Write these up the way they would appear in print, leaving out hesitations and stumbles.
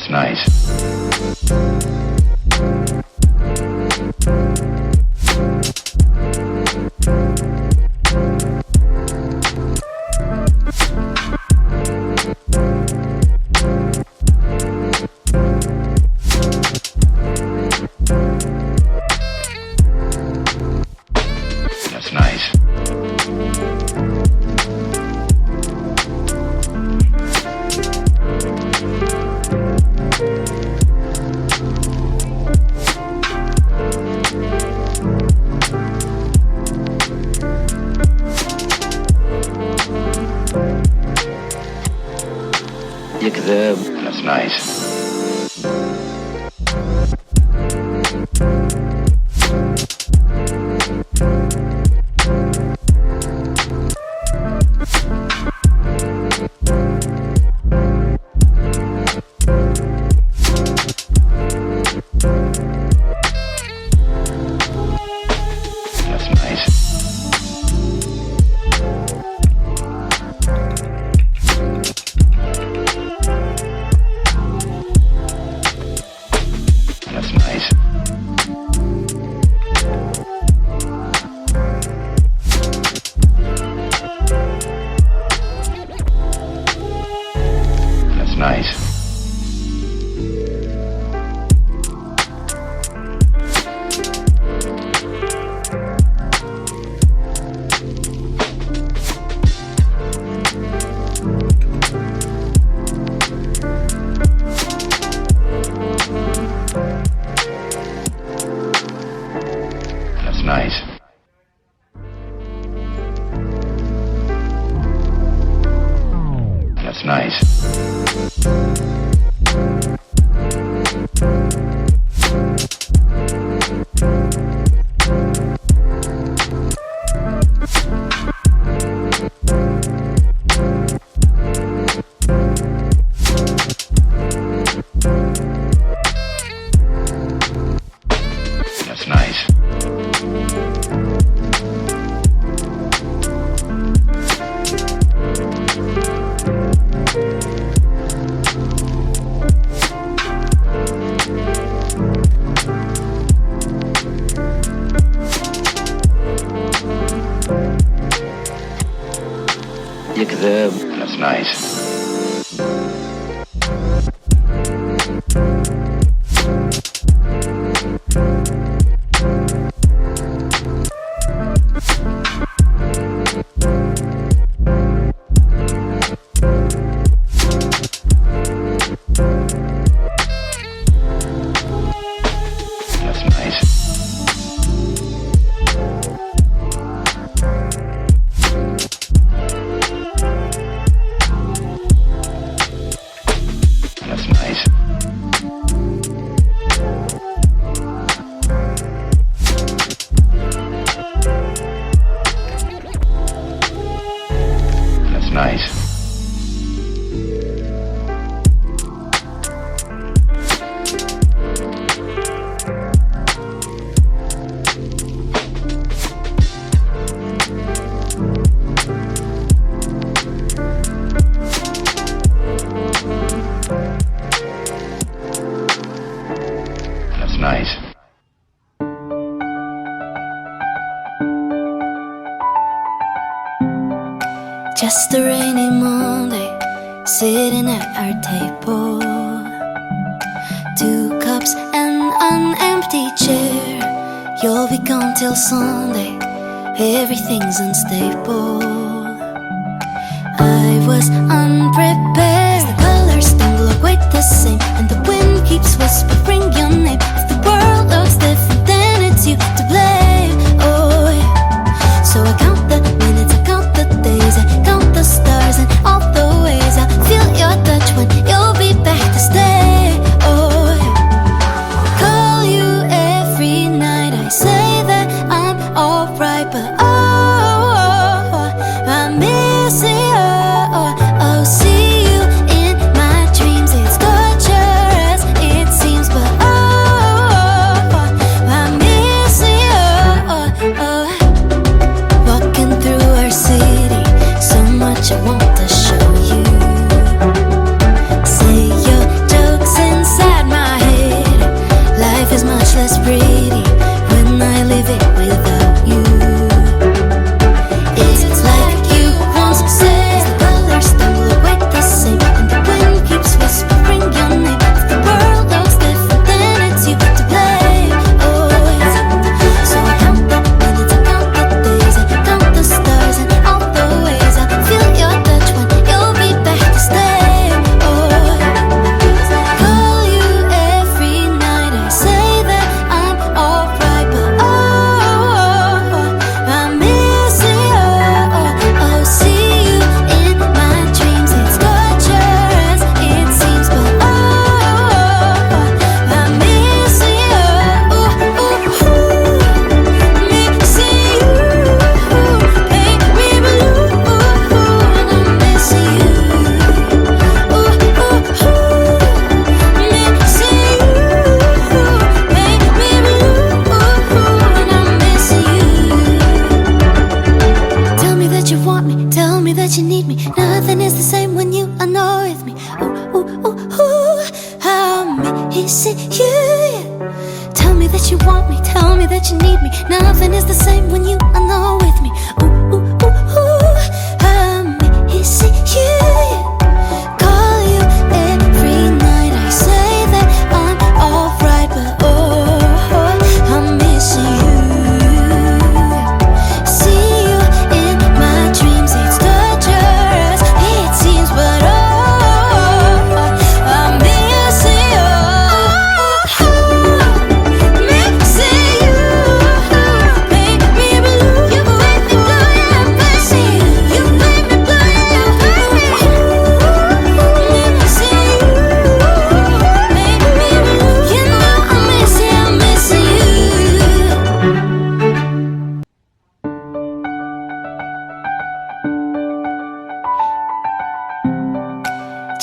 That's nice. That's nice. يكذب. That's nice. That's nice. That's nice. That's nice. That's nice. That's nice. That's nice. يكذب. That's nice. That's nice. That's nice. That's nice. That's nice. Just a rainy Monday, sitting at our table. 2 cups and an empty chair. You'll be gone till Sunday, everything's unstable. I was unprepared. The colors don't look quite the same, and the wind keeps whispering your name. If the world looks different, then it's you to blame. Oh yeah. So I count the minutes, I count the days, I count the stars and all the ways I feel your touch when you'll be back to stay. Oh yeah. Call you every night, I say that I'm alright, but oh, I miss you. Oh, see you in my dreams. It's torture as it seems, but oh, I miss you. Walking through our city, so much I want to show you. Say your jokes and that you need me. Nothing is the same when you are not with me. Ooh, ooh, ooh, ooh, I miss you. Tell me that you want me, tell me that you need me. Nothing is the same when you are not with me. Ooh, ooh, ooh, ooh, I miss you. Call you every night. I say that I'm alright, but oh, I'm missing you. See you in my dreams. It's torturous, it seems, but oh, I'm missing you. Missing you. Make me blue. You make me blue. I'm missing you. You make me blue. I'm missing you. Make me blue. You know I'm missing you.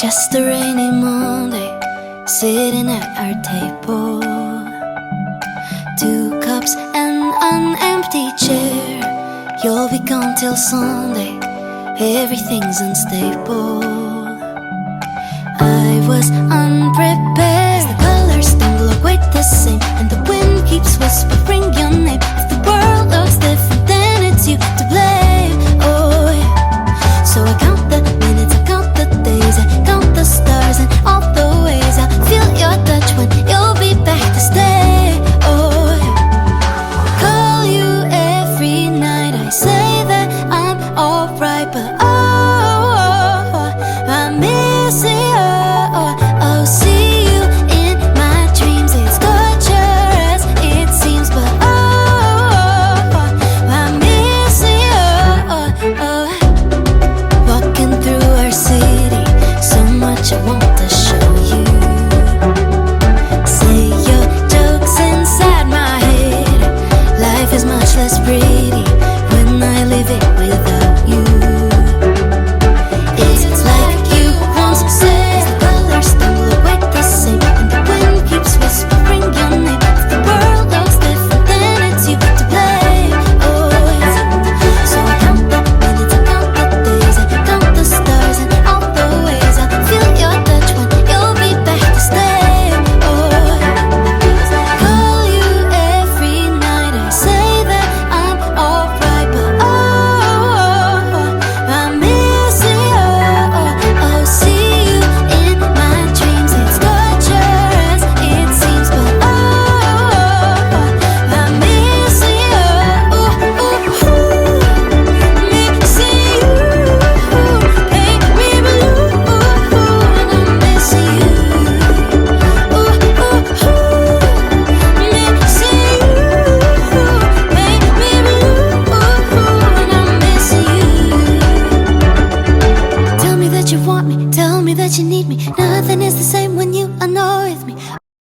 Just a rainy Monday, sitting at our table. 2 cups and an empty chair. You'll be gone till Sunday, everything's unstable. I was unprepared. The colors don't look quite the same, and the wind keeps whispering your name. If the world looks different, then it's you to blame. Oh yeah. So I count the minutes, I count the days, I count the stars and all the ways I feel your touch when you'll be back to stay. Oh yeah. Call you every night. I say that I'm alright, but oh, I'm